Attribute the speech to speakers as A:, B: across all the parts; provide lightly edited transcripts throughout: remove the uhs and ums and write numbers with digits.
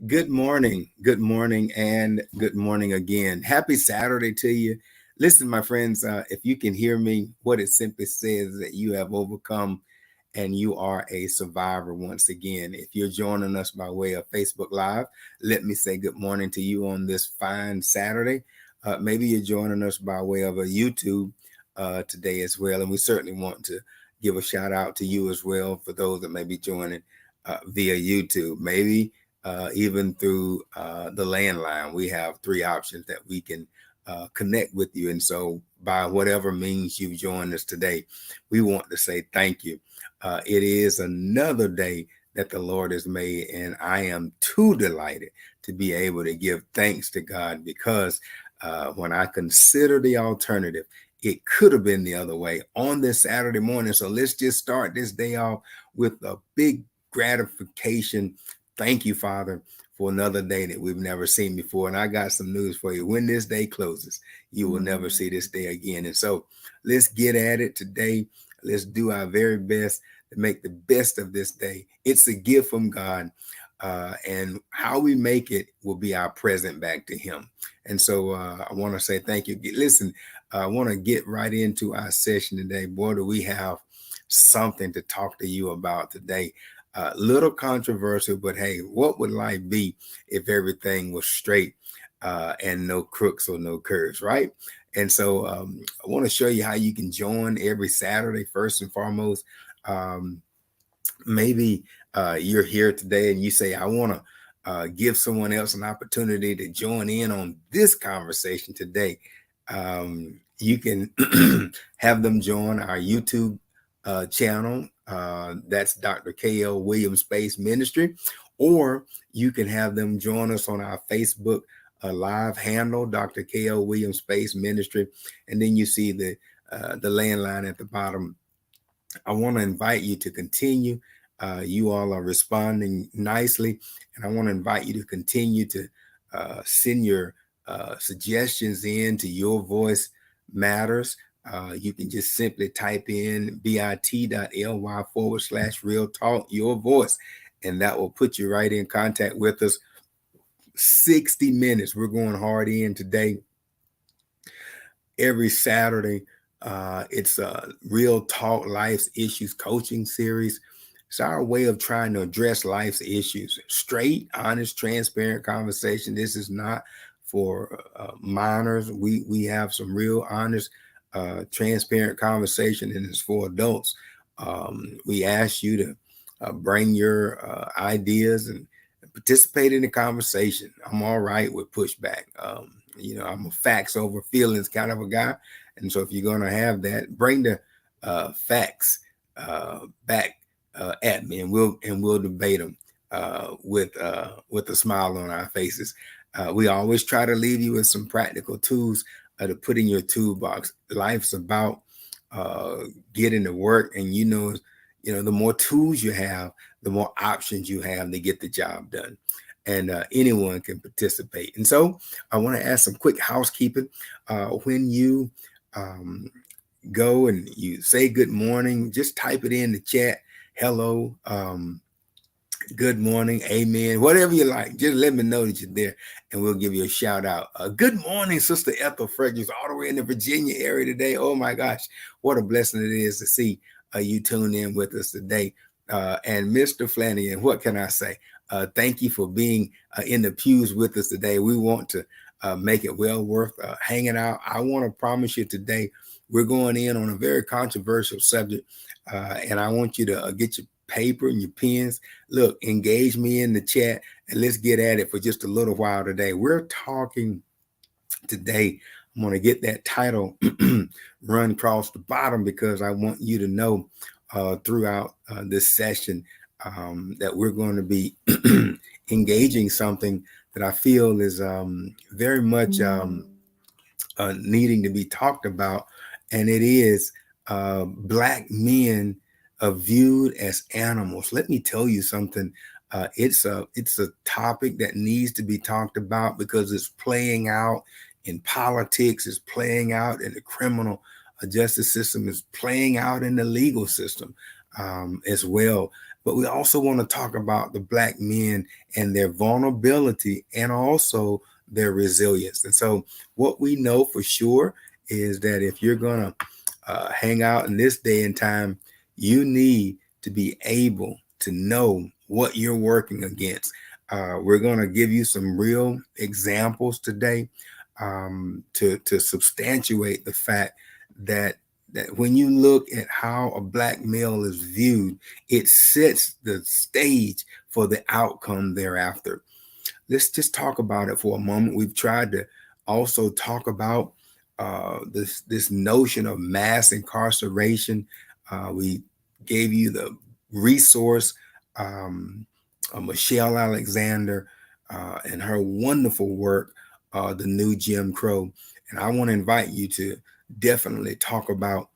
A: Good morning, and good morning again. Happy Saturday to you. Listen, my friends, if you can hear me, what it simply says that you have overcome and you are a survivor once again. If you're joining us by way of Facebook Live, let me say good morning to you on this fine Saturday. Maybe you're joining us by way of a YouTube today as well. And we certainly want to give a shout out to you as well for those that may be joining via YouTube. Maybe even through the landline. We have three options that we can connect with you. And so, by whatever means you've joined us today, we want to say thank you. It is another day that the Lord has made, and I am too delighted to be able to give thanks to God because when I consider the alternative, it could have been the other way on this Saturday morning. So let's just start this day off with a big gratification. Thank you, Father, for another day that we've never seen before. And I got some news for you. When this day closes, you will never see this day again. And so let's get at it today. Let's do our very best to make the best of this day. It's a gift from God. And how we make it will be our present back to Him. And so I want to say thank you. Listen, I want to get right into our session today. Boy, do we have something to talk to you about today. Little controversial, but hey, what would life be if everything was straight and no crooks or no curves, right? And so I want to show you how you can join every Saturday, first and foremost. Maybe you're here today and you say, I want to give someone else an opportunity to join in on this conversation today. You can have them join our YouTube channel. That's Dr. K.L. Williams Space Ministry, or you can have them join us on our Facebook live handle, Dr. K.L. Williams Space Ministry, and then you see the landline at the bottom. I want to invite you to continue. You all are responding nicely, and I want to invite you to continue to send your suggestions in to Your Voice Matters. You can just simply type in bit.ly/real talk, your voice, and that will put you right in contact with us. 60 minutes. We're going hard in today. Every Saturday, it's a Real Talk Life's Issues coaching series. It's our way of trying to address life's issues. Straight, honest, transparent conversation. This is not for minors. We have some real honest, transparent conversation, and it's for adults. We ask you to bring your ideas and participate in the conversation. I'm all right with pushback. I'm a facts over feelings kind of a guy. And so if you're going to have that, bring the facts back at me, and we'll debate them with a smile on our faces. We always try to leave you with some practical tools to put in your toolbox. Life's about getting to work, and the more tools you have, the more options you have to get the job done. And anyone can participate. And so I want to ask some quick housekeeping. When you go and you say good morning, just type it in the chat. Hello, good morning, amen, whatever you like. Just let me know that you're there, and we'll give you a shout out. Good morning, Sister Ethel Fredericks, all the way in the Virginia area today. Oh my gosh, what a blessing it is to see you tune in with us today. And Mr. Flanagan, what can I say? Thank you for being in the pews with us today. We want to make it well worth hanging out. I want to promise you today, we're going in on a very controversial subject, and I want you to get your paper and your pens. Look, engage me in the chat, and let's get at it for just a little while today. We're talking today. I'm going to get that title run across the bottom because I want you to know throughout this session that we're going to be engaging something that I feel is very much needing to be talked about, and it is Black men are viewed as animals. Let me tell you something. It's a topic that needs to be talked about because it's playing out in politics, it's playing out in the criminal justice system, it's playing out in the legal system as well. but we also want to talk about the Black men and their vulnerability and also their resilience. And so, what we know for sure is that if you're going to hang out in this day and time, you need to be able to know what you're working against. We're going to give you some real examples today to substantiate the fact that when you look at how a Black male is viewed, it sets the stage for the outcome thereafter. Let's just talk about it for a moment. We've tried to also talk about this notion of mass incarceration. We gave you the resource, um, Michelle Alexander, and her wonderful work, The New Jim Crow. And I want to invite you to definitely talk about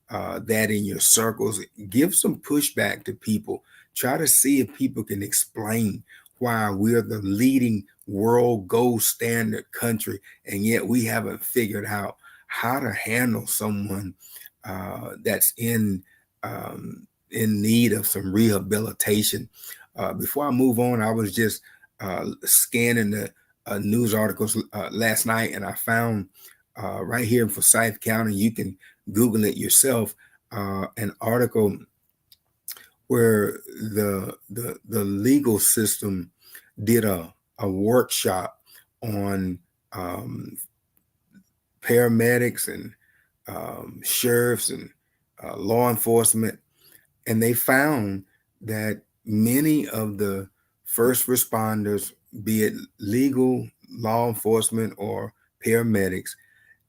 A: that in your circles. Give some pushback to people. Try to see if people can explain why we're the leading world gold standard country, and yet we haven't figured out how to handle someone that's in need of some rehabilitation. Before I move on, I was just scanning the news articles last night, and I found right here in Forsyth County, you can Google it yourself, an article where the legal system did a workshop on paramedics and sheriffs and law enforcement, and they found that many of the first responders, be it legal, law enforcement, or paramedics,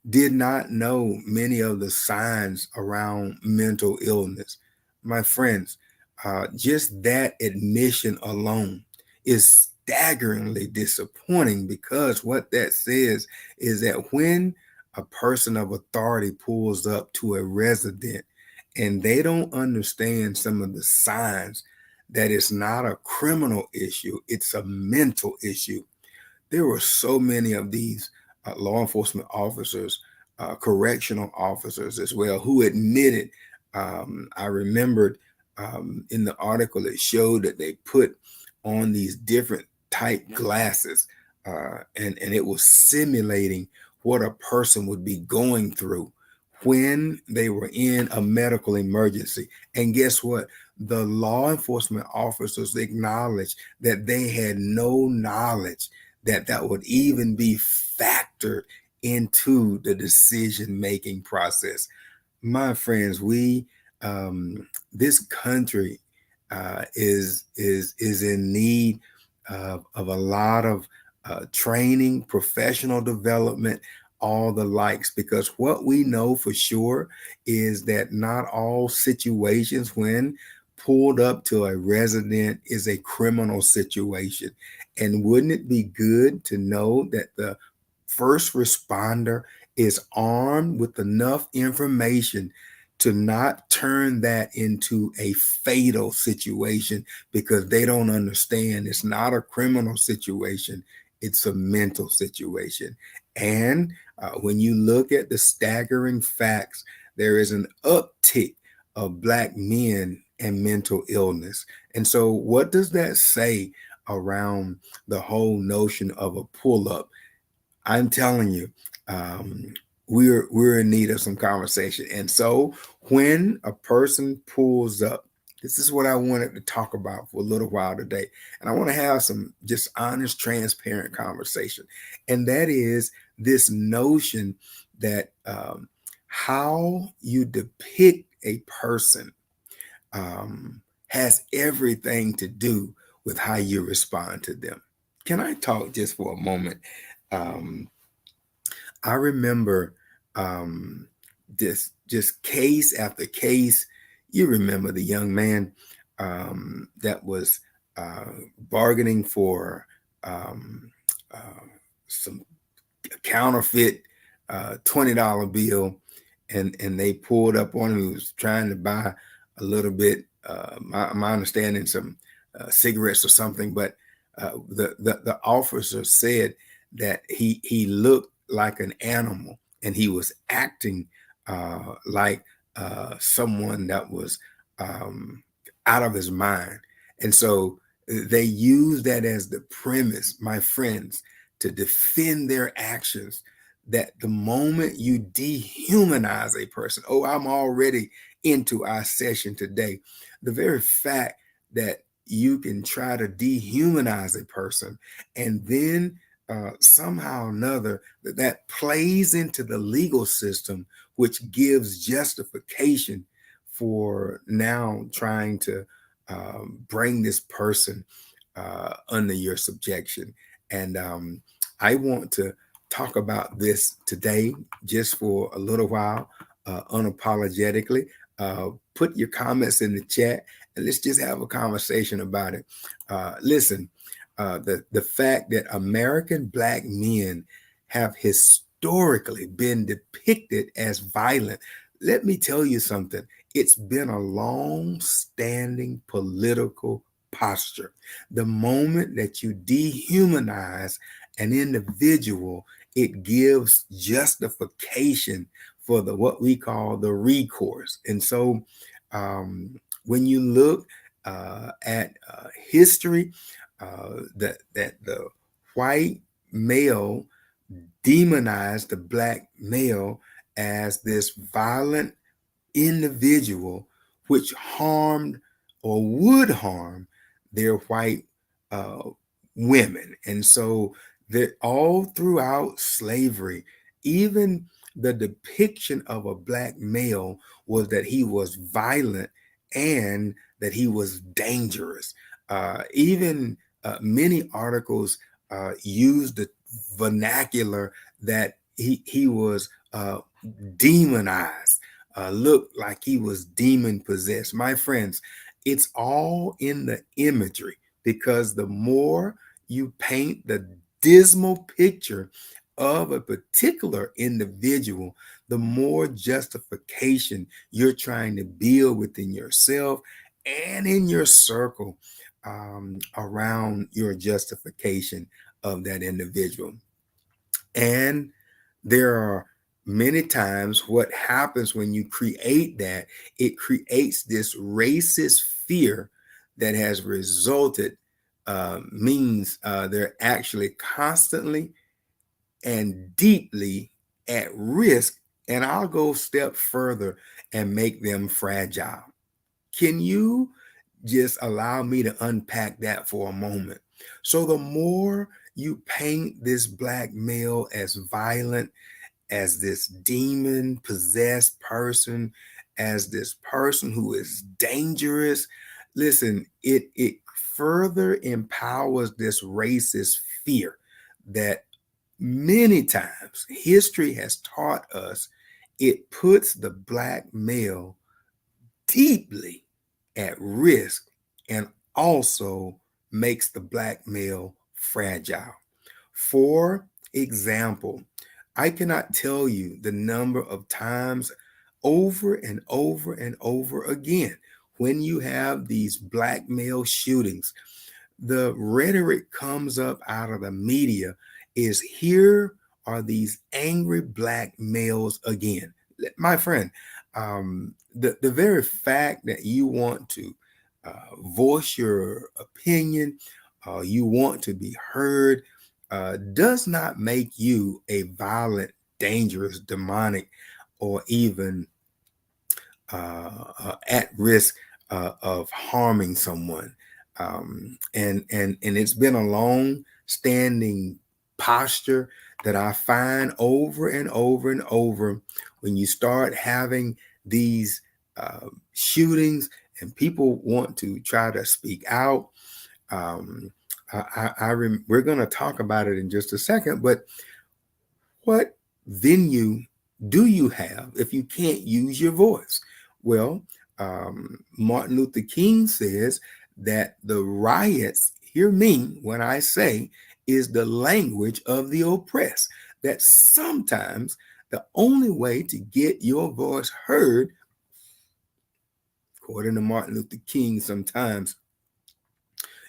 A: did not know many of the signs around mental illness. My friends, just that admission alone is staggeringly disappointing, because what that says is that when a person of authority pulls up to a resident and they don't understand some of the signs, that it's not a criminal issue, it's a mental issue. There were so many of these law enforcement officers, correctional officers as well, who admitted. I remembered in the article it showed that they put on these different type glasses, and it was simulating what a person would be going through when they were in a medical emergency. And guess what? The law enforcement officers acknowledged that they had no knowledge that would even be factored into the decision making process. My friends, we this country is in need of a lot of training, professional development, all the likes, because what we know for sure is that not all situations when pulled up to a resident is a criminal situation. And wouldn't it be good to know that the first responder is armed with enough information to not turn that into a fatal situation, because they don't understand it's not a criminal situation, it's a mental situation. And when you look at the staggering facts, there is an uptick of Black men and mental illness. And so, what does that say around the whole notion of a pull up? I'm telling you, um, we're in need of some conversation. And so, when a person pulls up, this is what I wanted to talk about for a little while today, and I want to have some just honest, transparent conversation. And that is this notion that how you depict a person has everything to do with how you respond to them. Can I talk just for a moment? Um, I remember this just case after case. You remember the young man that was bargaining for uh, some counterfeit $20 bill, and they pulled up on him. He was trying to buy a little bit. My understanding, some cigarettes or something, but the officer said that he looked like an animal, and he was acting like someone that was out of his mind. And so they use that as the premise, my friends, to defend their actions. That the moment you dehumanize a person, oh, I'm already into our session today. The very fact that you can try to dehumanize a person and then somehow or another that plays into the legal system, which gives justification for now trying to bring this person under your subjection. And I want to talk about this today just for a little while, unapologetically. Put your comments in the chat and let's just have a conversation about it. Listen, the fact that American Black men have historically been depicted as violent, let me tell you something. It's been a long standing political posture. The moment that you dehumanize an individual, it gives justification for the what we call the recourse. And so when you look at history, that the white male demonized the black male as this violent individual which harmed or would harm their white uh, women. And so that all throughout slavery, even the depiction of a black male was that he was violent and that he was dangerous. Even many articles use the vernacular that he was demonized, looked like he was demon possessed. My friends, it's all in the imagery, because the more you paint the dismal picture of a particular individual, the more justification you're trying to build within yourself and in your circle around your justification of that individual. And there are many times what happens when you create that, it creates this racist fear that has resulted, means they're actually constantly and deeply at risk. And I'll go a step further and make them fragile. Can you just allow me to unpack that for a moment? So, the more you paint this black male as violent, as this demon possessed person, as this person who is dangerous, listen, it further empowers this racist fear that many times history has taught us. It puts the black male deeply at risk and also makes the black male fragile. For example, I cannot tell you the number of times over and over and over again when you have these black male shootings, the rhetoric comes up out of the media is here are these angry black males again. My friend, the very fact that you want to voice your opinion, you want to be heard, does not make you a violent, dangerous, demonic, or even at risk of harming someone. And it's been a long standing posture that I find over and over and over when you start having these shootings and people want to try to speak out. Um, we're going to talk about it in just a second, but what venue do you have if you can't use your voice? Well, Martin Luther King says that the riots, hear me when I say, is the language of the oppressed. That sometimes the only way to get your voice heard, according to Martin Luther King, sometimes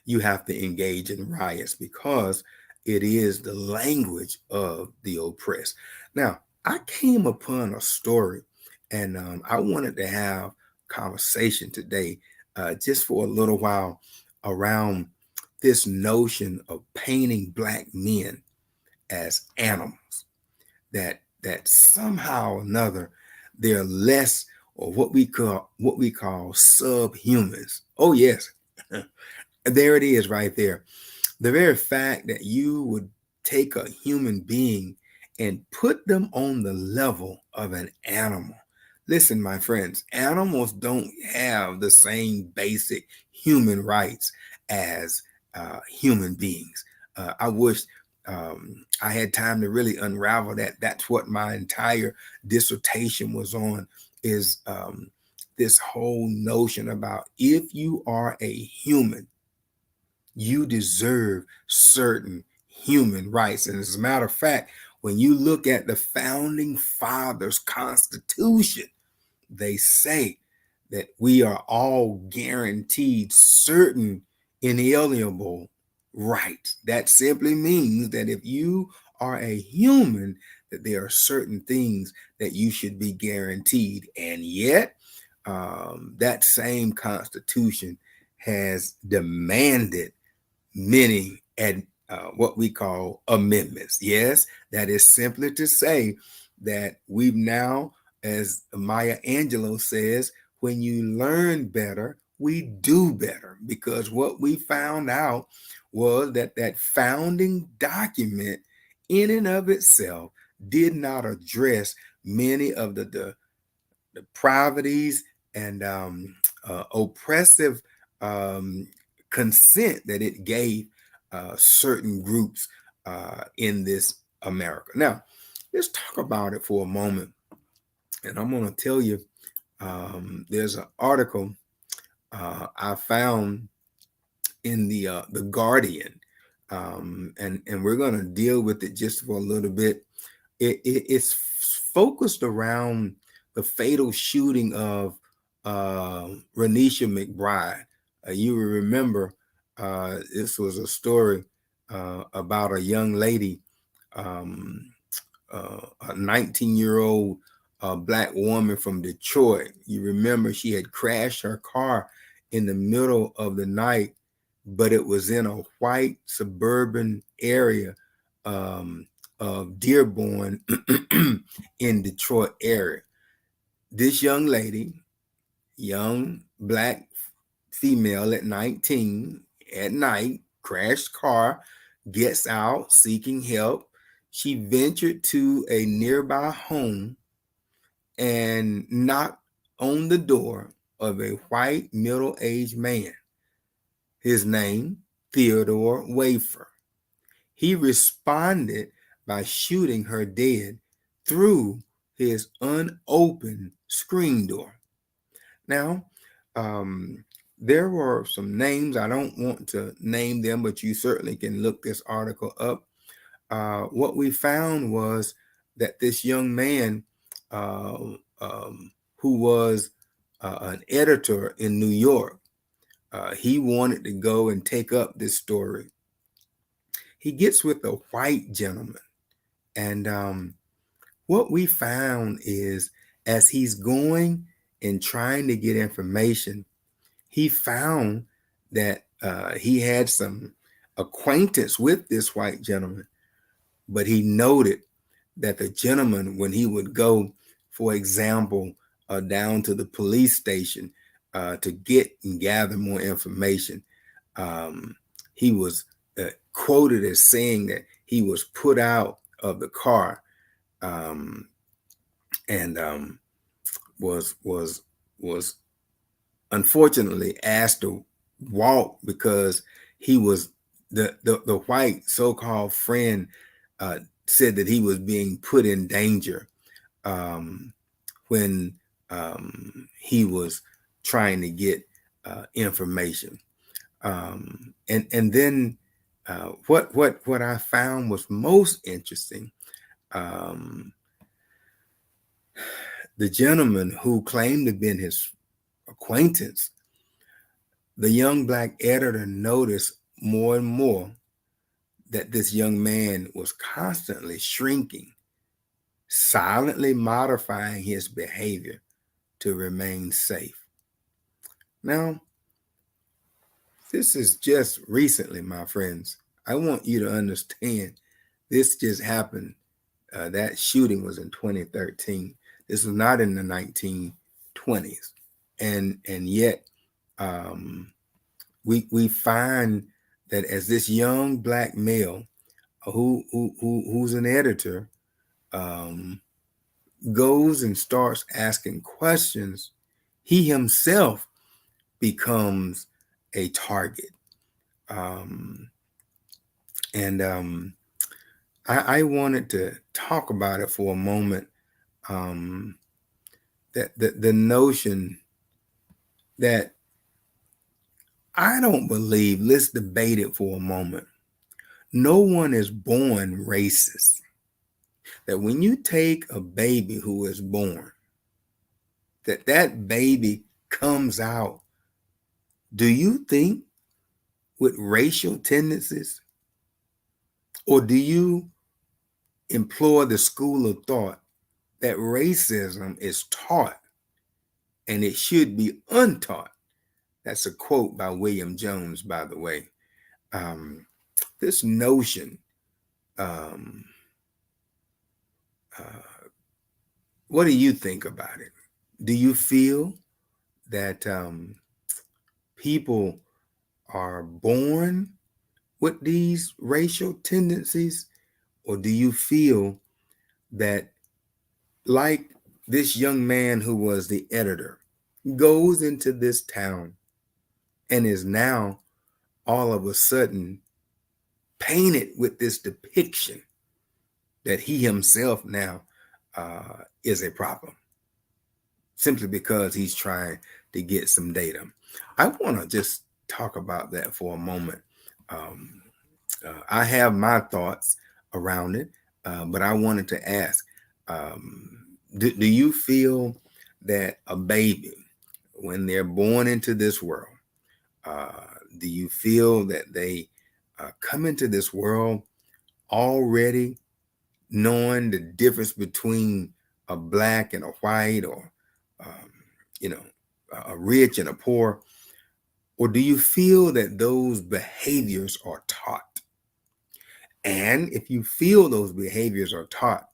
A: you have to engage in riots because it is the language of the oppressed. Now, I came upon a story and I wanted to have conversation today just for a little while around this notion of painting black men as animals, that somehow or another they're less, or what we call subhumans. Oh yes, there it is right there. The very fact that you would take a human being and put them on the level of an animal. Listen, my friends, animals don't have the same basic human rights as human beings. I wish I had time to really unravel that. That's what my entire dissertation was on, is this whole notion about, if you are a human, you deserve certain human rights. And as a matter of fact, when you look at the founding fathers' constitution, they say that we are all guaranteed certain inalienable rights. That simply means that if you are a human, that there are certain things that you should be guaranteed. And yet, that same constitution has demanded many and what we call amendments. Yes, that is simply to say that we've now, as Maya Angelou says, when you learn better, we do better. Because what we found out was that that founding document in and of itself did not address many of the depravities and oppressive um, consent that it gave certain groups in this America. Now, let's talk about it for a moment. And I'm going to tell you, there's an article I found in the Guardian, and we're going to deal with it just for a little bit. It's focused around the fatal shooting of Renisha McBride. You will remember this was a story about a young lady, um, a 19-year-old black woman from Detroit. You remember she had crashed her car in the middle of the night, but it was in a white suburban area of Dearborn in Detroit area. This young lady, young black female at 19, at night, crashed car, gets out seeking help. She ventured to a nearby home and knocked on the door of a white middle-aged man. His name, Theodore Wafer. He responded by shooting her dead through his unopened screen door. Now, there were some names. I don't want to name them, but you certainly can look this article up. What we found was that this young man, uh, who was an editor in New York, he wanted to go and take up this story. He gets with a white gentleman. And what we found is, as he's going and trying to get information, he found that he had some acquaintance with this white gentleman, but he noted that the gentleman, when he would go, for example, down to the police station to get and gather more information, he was quoted as saying that he was put out of the car, and was unfortunately asked to walk because he was the white so-called friend said that he was being put in danger when he was trying to get information. And then what I found was most interesting. The gentleman who claimed to have been his acquaintance, the young black editor noticed more and more that this young man was constantly shrinking, silently modifying his behavior to remain safe. Now, This is just recently, my friends. I want you to understand this just happened. That shooting was in 2013. This was not in the 1920s. And yet um, we find that as this young black male who's an editor um, goes and starts asking questions, he himself becomes a target. Um, and I wanted to talk about it for a moment. Um, that the notion that I don't believe, let's debate it for a moment. No one is born racist. That when you take a baby who is born, that baby comes out, do you think with racial tendencies? Or do you employ the school of thought that racism is taught and it should be untaught? That's a quote by William Jones, by the way. Um, this notion, um, uh, what do you think about it? Do you feel that people are born with these racial tendencies? Or do you feel that, like this young man who was the editor, goes into this town and is now all of a sudden painted with this depiction that he himself now is a problem simply because he's trying to get some data? I want to just talk about that for a moment. Um, I have my thoughts around it, but I wanted to ask, do you feel that a baby, when they're born into this world, uh, do you feel that they come into this world already knowing the difference between a black and a white, or um, you know, a rich and a poor? Or do you feel that those behaviors are taught? And if you feel those behaviors are taught,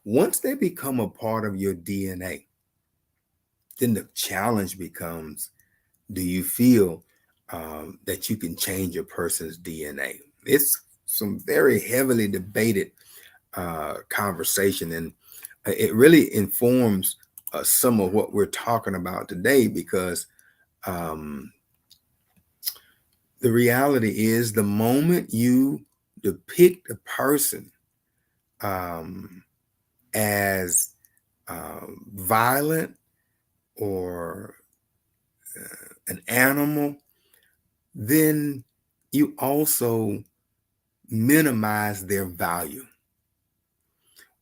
A: once they become a part of your DNA, then the challenge becomes, do you feel that you can change a person's DNA? It's some very heavily debated conversation, and it really informs some of what we're talking about today, because um, the reality is the moment you depict a person um, as violent or an animal, then you also minimize their value.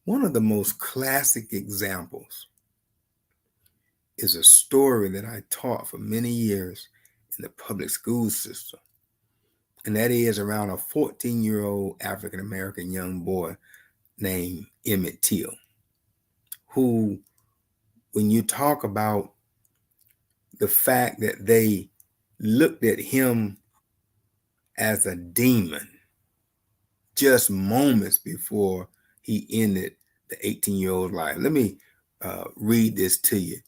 A: One of the most classic examples is a story that I taught for many years in the public school system. And that is around a 14-year-old African American young boy named Emmett Till, who, when you talk about the fact that they looked at him as a demon just moments before he ended the 18-year-old life. Let me read this to you.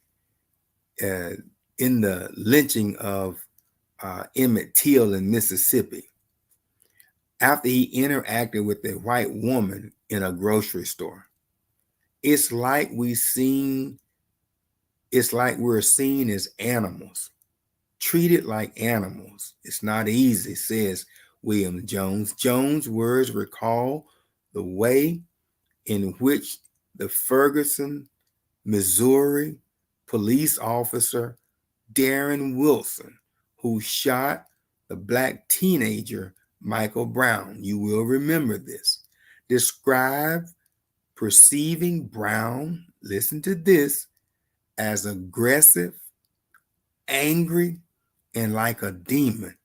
A: In the lynching of Emmett Till in Mississippi, after he interacted with a white woman in a grocery store, it's like we're seen as animals, treated like animals. It's not easy, says William Jones. Jones' words recall the way in which the Ferguson, Missouri police officer Darren Wilson, who shot the black teenager Michael Brown, you will remember this, described perceiving Brown, listen to this, as aggressive, angry, and like a demon,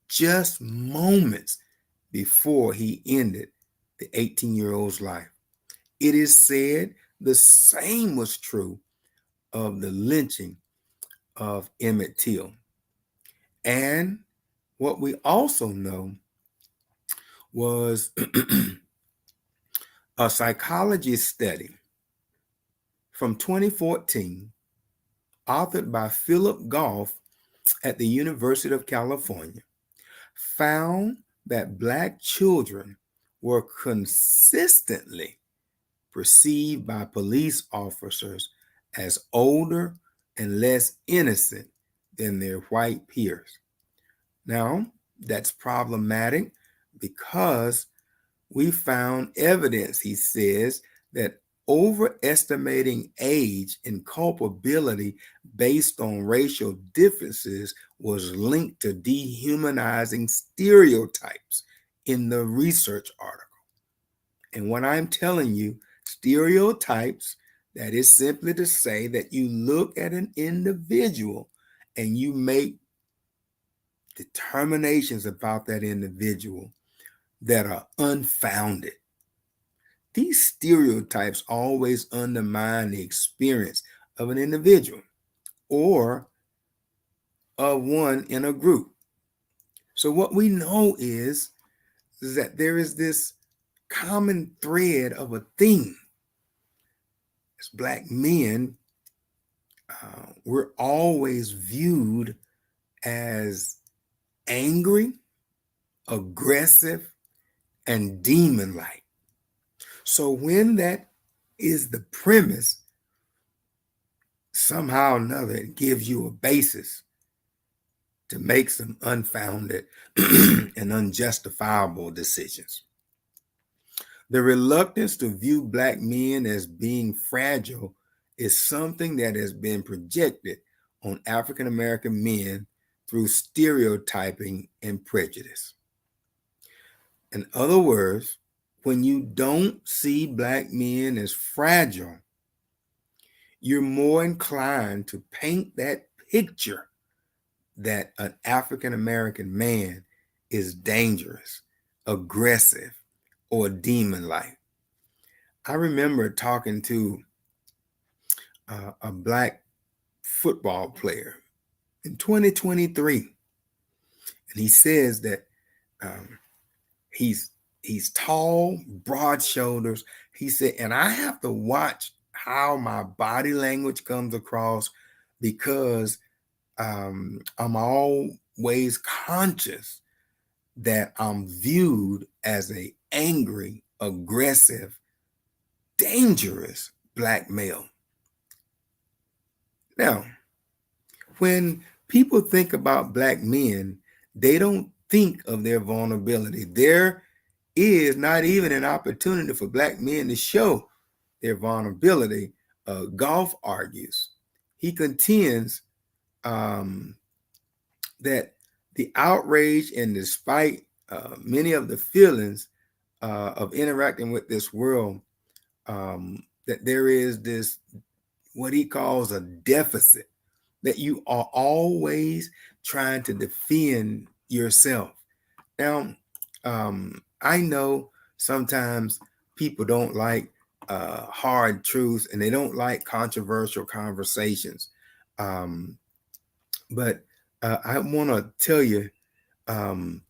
A: just moments before he ended the 18-year-old's life. It is said the same was true of the lynching of Emmett Till. And What we also know was a psychology study from 2014, authored by Philip Goff at the University of California, found that Black children were consistently perceived by police officers as older and less innocent than their white peers. Now, that's problematic because we found evidence, he says, that overestimating age and culpability based on racial differences was linked to dehumanizing stereotypes in the research article. And when I'm telling you stereotypes, that is simply to say that you look at an individual and you make determinations about that individual that are unfounded. These stereotypes always undermine the experience of an individual or of one in a group. So, what we know is that there is this common thread of a theme. As Black men, we're always viewed as angry, aggressive, and demon like. So, when that is the premise, somehow or another, it gives you a basis to make some unfounded and unjustifiable decisions. The reluctance to view Black men as being fragile is something that has been projected on African American men through stereotyping and prejudice. In other words, when you don't see Black men as fragile, you're more inclined to paint that picture that an African American man is dangerous, aggressive, or demon like. I remember talking to a Black football player in 2023, and he says that um, he's tall, broad shoulders. He said, and I have to watch how my body language comes across because I'm always conscious that I'm viewed as a angry, aggressive, dangerous Black male. Now, when people think about Black men, they don't think of their vulnerability. There is not even an opportunity for Black men to show their vulnerability. Goff argues. He contends um, that the outrage and despite many of the feelings of interacting with this world, that there is this, what he calls a deficit, that you are always trying to defend yourself. Now, I know sometimes people don't like hard truths and they don't like controversial conversations. Um, but I want to tell you, um,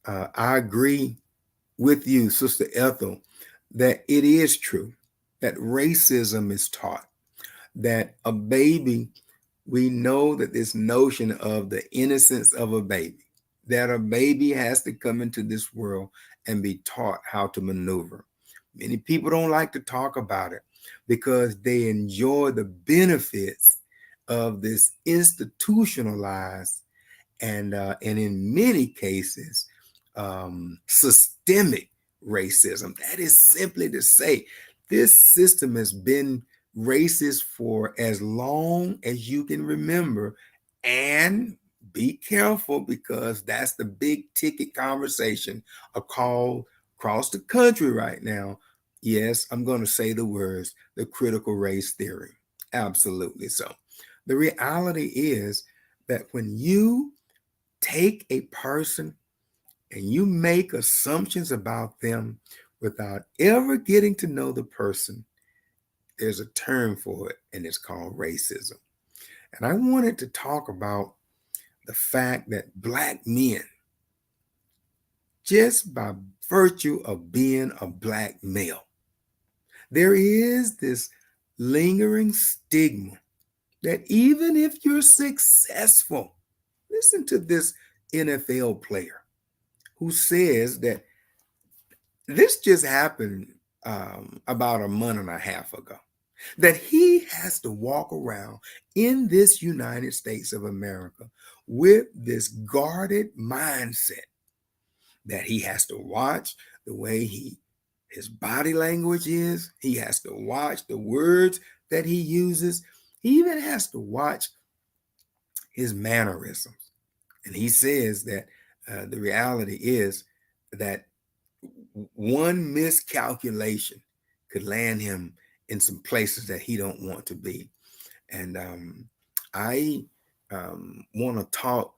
A: I agree with you, Sister Ethel, that it is true that racism is taught, that a baby, we know that this notion of the innocence of a baby, that a baby has to come into this world and be taught how to maneuver. Many people don't like to talk about it because they enjoy the benefits of this institutionalized and in many cases systemic racism. That is simply to say this system has been racist for as long as you can remember. And be careful because that's the big ticket conversation across the country right now. Yes, I'm going to say the words, the critical race theory. Absolutely so. The reality is that when you take a person and you make assumptions about them without ever getting to know the person, there's a term for it, and it's called racism. And I wanted to talk about the fact that Black men just by virtue of being a black male. There is this lingering stigma that even if you're successful, listen to this NFL player who says that this just happened about a month and a half ago, that he has to walk around in this United States of America with this guarded mindset that he has to watch the way his body language is. He has to watch the words that he uses. He even has to watch his mannerisms. And he says that the reality is that one miscalculation could land him in some places that he don't want to be. And I want to talk,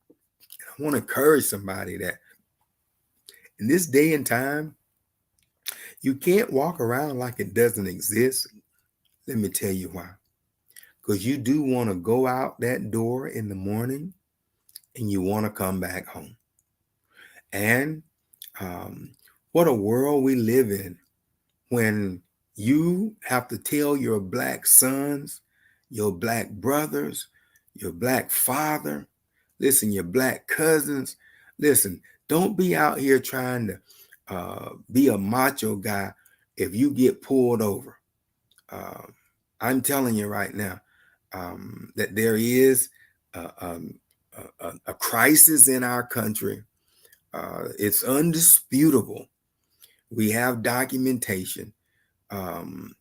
A: I want to encourage somebody that in this day and time, you can't walk around like it doesn't exist. Let me tell you why. Because you do want to go out that door in the morning and you want to come back home. And what a world we live in when you have to tell your black sons, your black brothers, your black father, listen, your black cousins, listen, don't be out here trying to be a macho guy if you get pulled over. I'm telling you right now that there is a crisis in our country. It's undisputable. We have documentation. Um,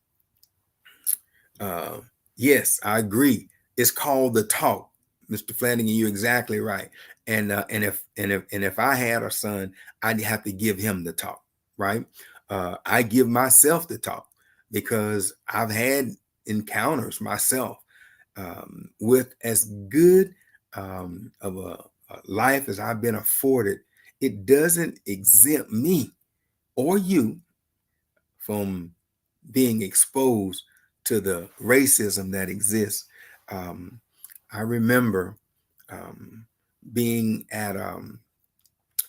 A: yes, I agree. It's called the talk, Mr. Flanagan. You're exactly right. And if I had a son, I'd have to give him the talk, right? I give myself the talk because I've had encounters myself with as good of a life as I've been afforded. It doesn't exempt me or you from being exposed to the racism that exists. Um, I remember being at an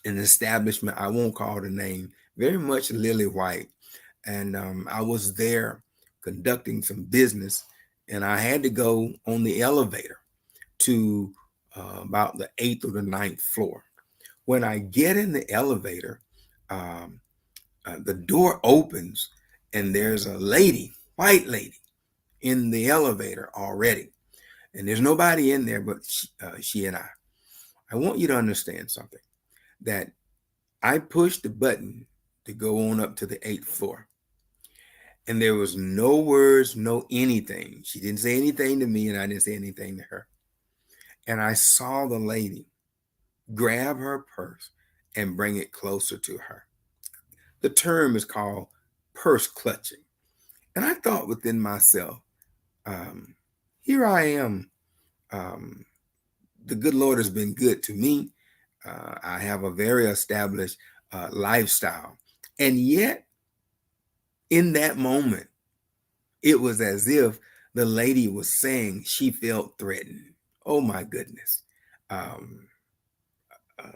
A: establishment, I won't call the name, very much lily white. And I was there conducting some business, and I had to go on the elevator to about the eighth or the ninth floor. When I get in the elevator, um, the door opens, and there's a lady, white lady, in the elevator already. And there's nobody in there but she and I. I want you to understand something, that I pushed the button to go on up to the eighth floor. And there was no words, no anything. She didn't say anything to me, and I didn't say anything to her. And I saw the lady grab her purse and bring it closer to her. The term is called purse clutching. And I thought within myself, um, here I am. Um, the good Lord has been good to me. I have a very established lifestyle. And yet, in that moment, it was as if the lady was saying she felt threatened. Oh my goodness. Um, uh,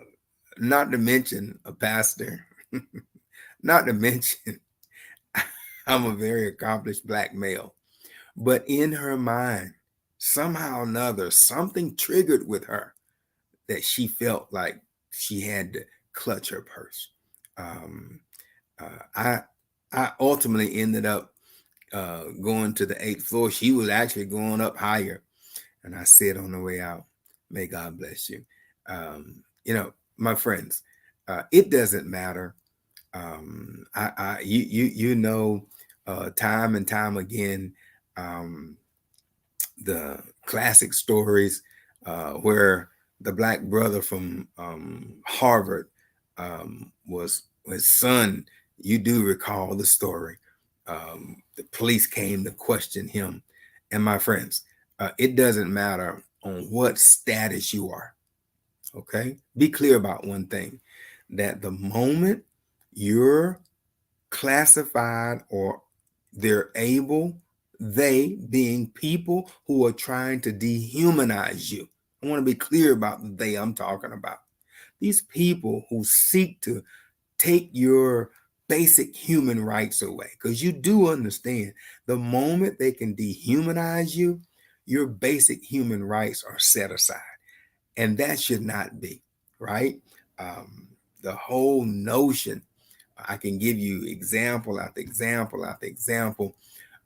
A: Not to mention a pastor, not to mention I'm a very accomplished black male. But in her mind, somehow or another, something triggered with her that she felt like she had to clutch her purse. Um, I ultimately ended up going to the eighth floor. She was actually going up higher, and I said on the way out, "May God bless you." My friends, it doesn't matter. Time and time again, um, the classic stories where the black brother from Harvard was his son. You do recall the story. The police came to question him. And my friends, it doesn't matter on what status you are. Okay. Be clear about one thing, that the moment you're classified or they're able, they being people who are trying to dehumanize you. I want to be clear about the they I'm talking about. these people who seek to take your basic human rights away, because you do understand the moment they can dehumanize you, your basic human rights are set aside. And that should not be, right? The whole notion, I can give you example after example after example.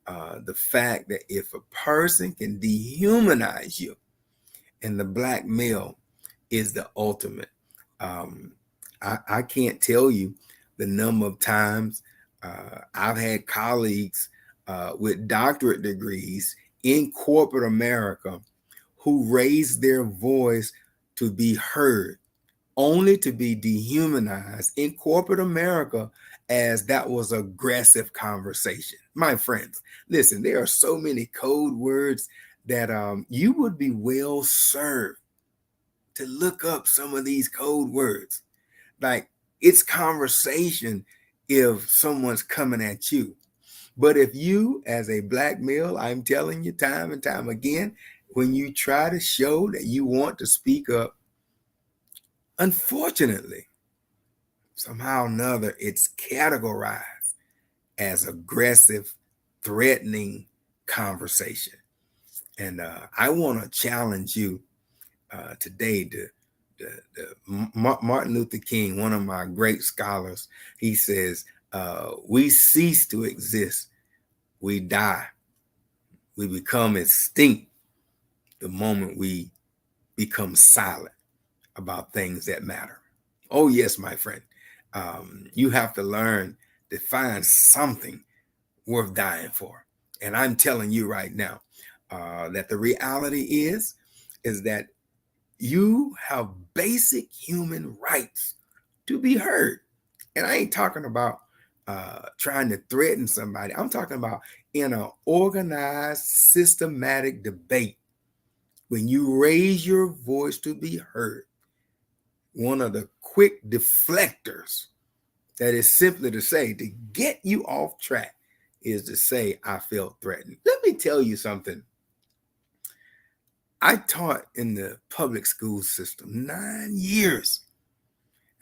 A: The fact that if a person can dehumanize you, and the black male is the ultimate. Um, I can't tell you the number of times I've had colleagues with doctorate degrees in corporate America who raised their voice to be heard, only to be dehumanized in corporate America as that was aggressive conversation. My friends, listen, there are so many code words that you would be well served to look up some of these code words. Like, it's conversation if someone's coming at you. But if you, as a black male, I'm telling you time and time again, when you try to show that you want to speak up, unfortunately, somehow or another, it's categorized as aggressive, threatening conversation. And I want to challenge you today to Martin Luther King, one of my great scholars. He says, we cease to exist, we die, we become extinct the moment we become silent about things that matter. Oh, yes, my friend. You have to learn to find something worth dying for. And I'm telling you right now that the reality is that you have basic human rights to be heard. And I ain't talking about trying to threaten somebody. I'm talking about in an organized, systematic debate. When you raise your voice to be heard, one of the quick deflectors that is simply to say, to get you off track, is to say, I felt threatened. Let me tell you something. I taught in the public school system 9 years.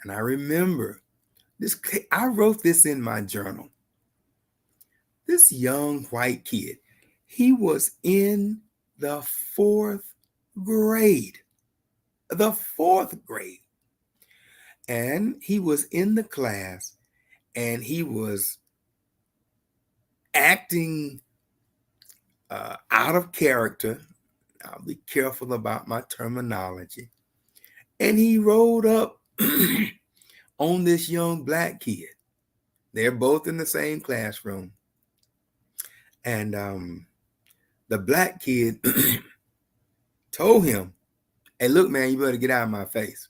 A: And I remember this, I wrote this in my journal. This young white kid, he was in the fourth grade. The fourth grade. And he was in the class and he was acting out of character. I'll be careful about my terminology. And he rolled up on this young black kid. They're both in the same classroom. And the black kid told him, hey, look, man, you better get out of my face.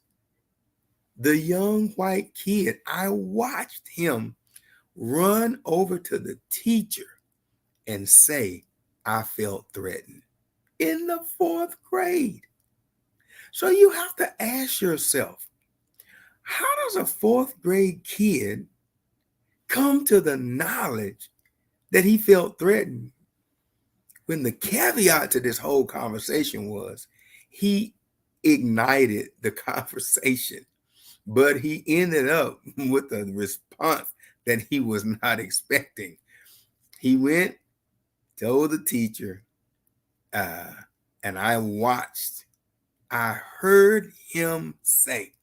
A: The young white kid, I watched him run over to the teacher and say, I felt threatened in the fourth grade. So you have to ask yourself, how does a fourth grade kid come to the knowledge that he felt threatened when the caveat to this whole conversation was he ignited the conversation, but he ended up with a response that he was not expecting. He went, told the teacher, and I watched. I heard him say,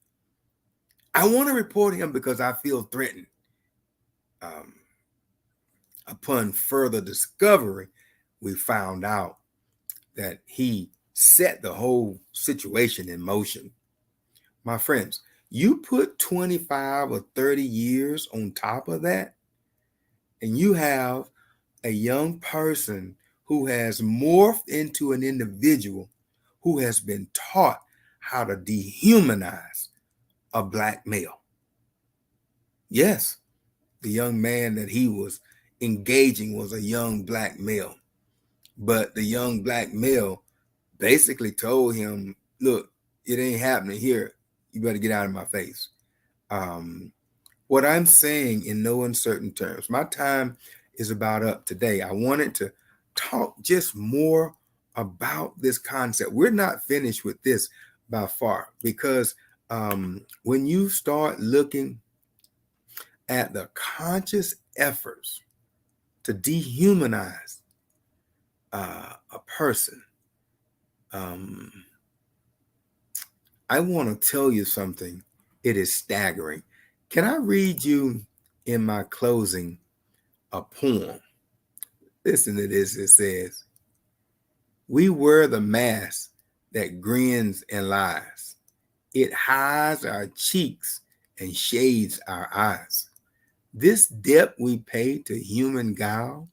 A: I want to report him because I feel threatened. Upon further discovery, we found out that he set the whole situation in motion. My friends, you put 25 or 30 years on top of that, and you have a young person who has morphed into an individual who has been taught how to dehumanize a black male. Yes, the young man that he was engaging was a young black male, but the young black male basically told him, look, it ain't happening here. You better get out of my face. What I'm saying in no uncertain terms, my time is about up today. I wanted to talk just more about this concept. We're not finished with this by far because When you start looking at the conscious efforts to dehumanize a person, um, I want to tell you something. It is staggering. Can I read you in my closing a poem? Listen to this. It says, "We wear the mask that grins and lies. It hides our cheeks and shades our eyes. This debt we pay to human guile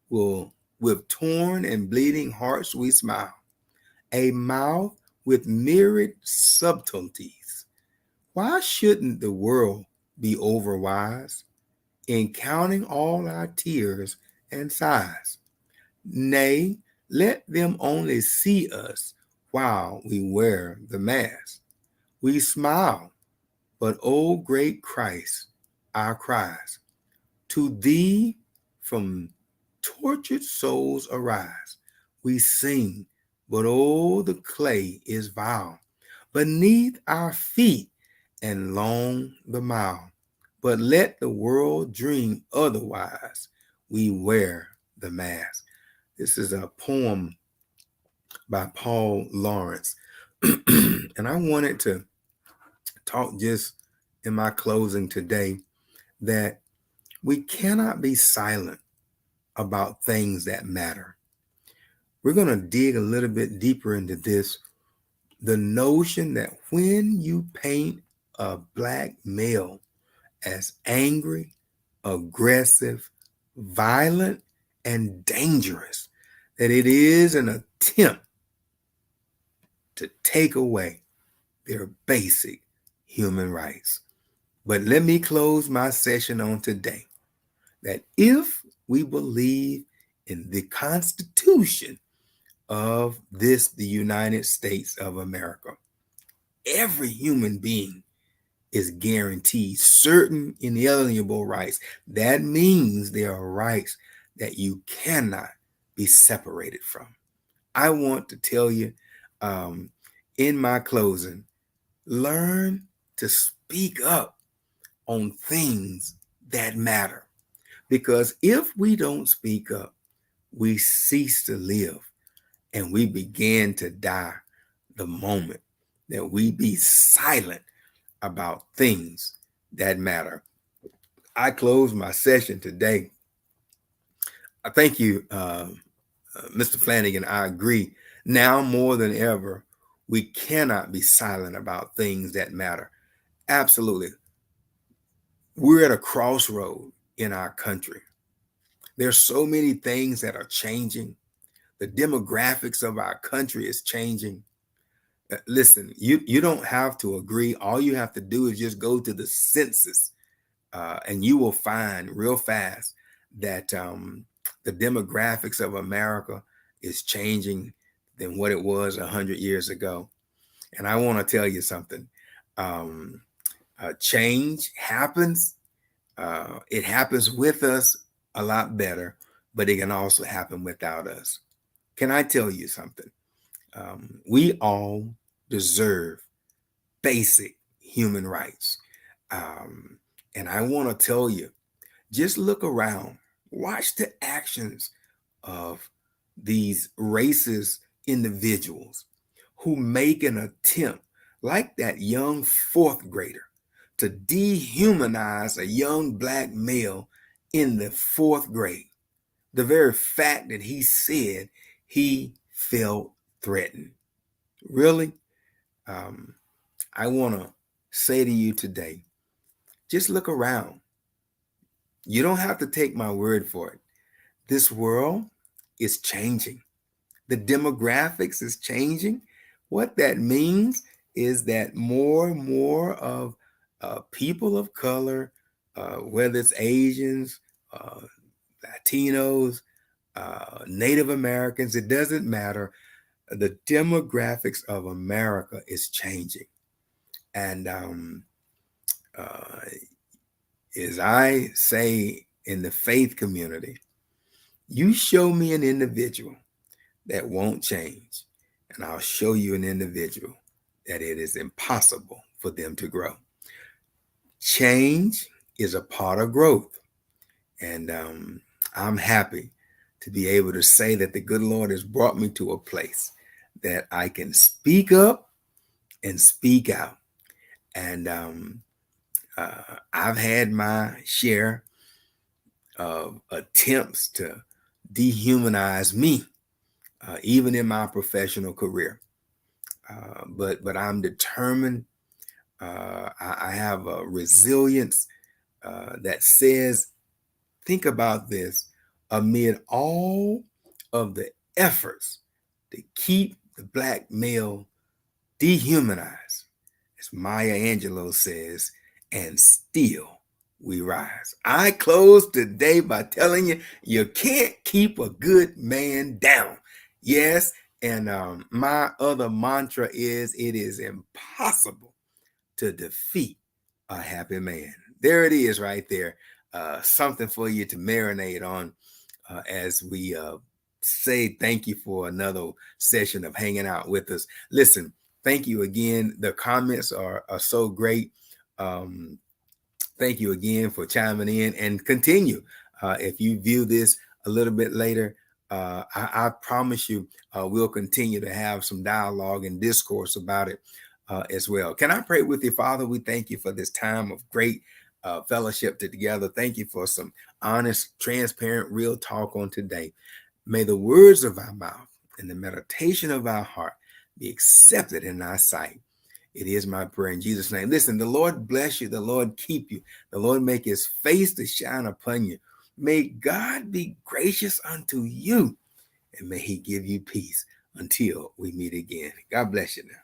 A: will, with torn and bleeding hearts, we smile. A mouth with myriad subtleties. Why shouldn't the world be overwise in counting all our tears and sighs? Nay, let them only see us while we wear the mask. We smile, but, O great Christ, our cries to thee from tortured souls arise. We sing, but oh, the clay is vile beneath our feet and long the mile. But let the world dream otherwise. We wear the mask." This is a poem by Paul Lawrence. And I wanted to talk just in my closing today that we cannot be silent about things that matter. We're going to dig a little bit deeper into this. The notion that when you paint a black male as angry, aggressive, violent, and dangerous, that it is an attempt to take away their basic human rights. But let me close my session on today that if we believe in the Constitution of the United States of America, every human being is guaranteed certain inalienable rights. That means there are rights that you cannot be separated from. I want to tell you in my closing, learn to speak up on things that matter. Because if we don't speak up, we cease to live and we begin to die the moment that we be silent about things that matter. I close my session today. I thank you, Mr. Flanagan. I agree. Now more than ever, we cannot be silent about things that matter. Absolutely. We're at a crossroad in our country. There's so many things that are changing. The demographics of our country is changing. Listen, you don't have to agree. All you have to do is just go to the census, and you will find real fast that the demographics of America is changing than what it was 100 years ago. And I want to tell you something. Change happens. It happens with us a lot better, but it can also happen without us. Can I tell you something? We all deserve basic human rights. And I want to tell you, just look around, watch the actions of these racist individuals who make an attempt, like that young fourth grader, to dehumanize a young black male in the fourth grade. The very fact that he said he felt threatened. Really? I want to say to you today, just look around. You don't have to take my word for it. This world is changing. The demographics is changing. What that means is that more and more of people of color, whether it's Asians, Latinos, Native Americans, it doesn't matter. The demographics of America is changing. And as I say in the faith community, you show me an individual that won't change, and I'll show you an individual that it is impossible for them to grow. Change is a part of growth. And I'm happy to be able to say that the good Lord has brought me to a place that I can speak up and speak out. And I've had my share of attempts to dehumanize me, even in my professional career. But I'm determined. I have a resilience that says, think about this, amid all of the efforts to keep the Black male dehumanized, as Maya Angelou says, and still we rise. I close today by telling you, you can't keep a good man down. Yes, and my other mantra is, it is impossible to defeat a happy man. There it is right there. Something for you to marinate on as we say thank you for another session of hanging out with us. Listen, thank you again. The comments are so great. Thank you again for chiming in, and continue. If you view this a little bit later, I promise you we'll continue to have some dialogue and discourse about it as well. Can I pray with you? Father, we thank you for this time of great fellowship together. Thank you for some honest, transparent, real talk on today. May the words of our mouth and the meditation of our heart be accepted in thy sight. It is my prayer in Jesus' name. Listen, the Lord bless you. The Lord keep you. The Lord make his face to shine upon you. May God be gracious unto you, and may he give you peace until we meet again. God bless you now.